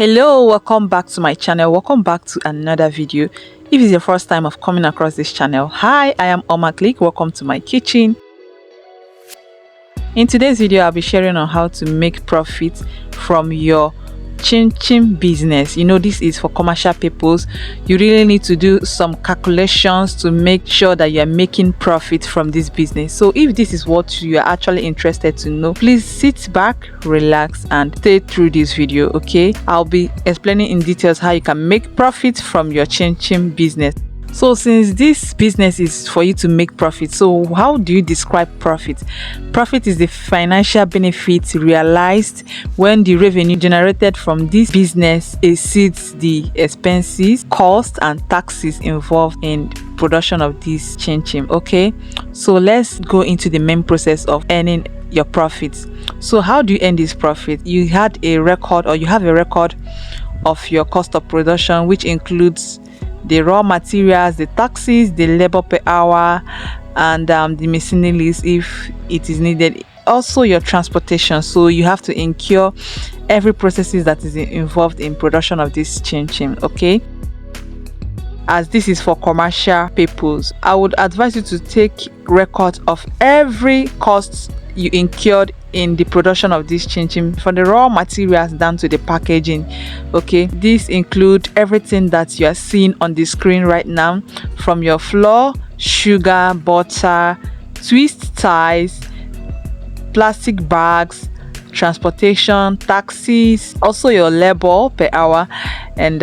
Hello, welcome back to my channel. Welcome back to another video. If it's your first time of coming across this channel, hi, I am Omaklik. Welcome to my kitchen. In today's video, I'll be sharing on how to make profit from your ChinChin business. You know, this is for commercial purpose. You really need to do some calculations to make sure that you're making profit from this business. So if this is what you are actually interested to know, please sit back, relax, and stay through this video. Okay, I'll be explaining in details how you can make profit from your ChinChin business. So since this business is for you to make profit, so how do you describe profit? Profit is the financial benefit realized when the revenue generated from this business exceeds the expenses, costs, and taxes involved in production of this ChinChin. Okay, so let's go into the main process of earning your profits. So how do you earn this profit? You had a record, or you have a record of your cost of production, which includes the raw materials, the taxes, the labor per hour, and the miscellaneous if it is needed. Also your transportation, so you have to incur every processes that is involved in production of this ChinChin. Okay, as this is for commercial purpose, I would advise you to take record of every cost you incurred in the production of this ChinChin, from the raw materials down to the packaging. Okay, this include everything that you are seeing on the screen right now, from your flour, sugar, butter, twist ties, plastic bags, transportation, taxes, also your labor per hour, and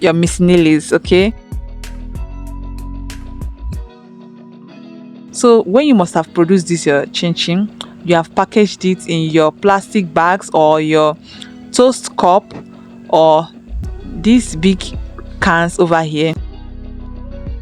your miscellaneous. Okay, so when you must have produced this your ChinChin, you have packaged it in your plastic bags or your toast cup or these big cans over here.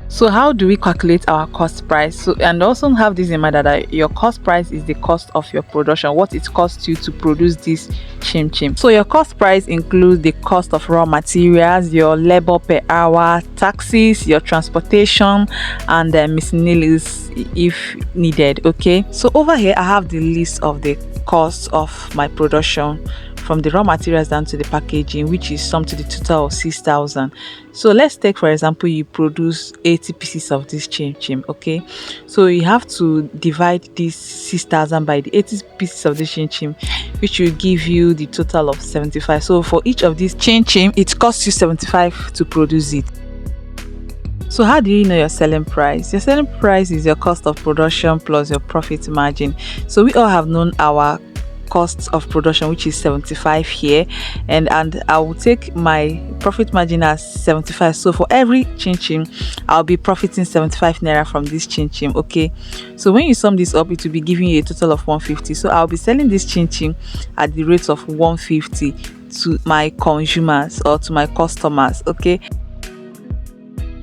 So how do we calculate our cost price? So, and also have this in mind that your cost price is the cost of your production, what it costs you to produce this ChinChin. So your cost price includes the cost of raw materials, your labor per hour, taxes, your transportation, and the miscellaneous if needed. Okay, so over here I have the list of the costs of my production, from the raw materials down to the packaging, which is sum to the total of 6,000. So let's take, for example, you produce 80 pieces of this ChinChin. Okay, so you have to divide this 6,000 by the 80 pieces of this ChinChin, which will give you the total of 75. So for each of these ChinChin, it costs you 75 to produce it. So how do you know your selling price? Your selling price is your cost of production plus your profit margin. So we all have known our costs of production, which is 75 here, and I will take my profit margin as 75. So for every ChinChin, I'll be profiting 75 naira from this ChinChin. Okay, so when you sum this up, it will be giving you a total of 150. So I'll be selling this ChinChin at the rate of 150 to my consumers or to my customers. Okay,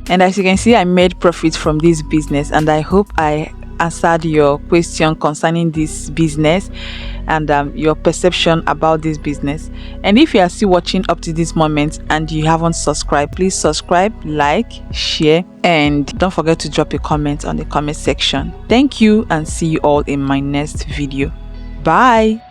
and as you can see, I made profit from this business, and I hope I answered your question concerning this business and your perception about this business. And if you are still watching up to this moment and you haven't subscribed, please subscribe, like, share, and don't forget to drop a comment on the comment section. Thank you, and see you all in my next video. Bye.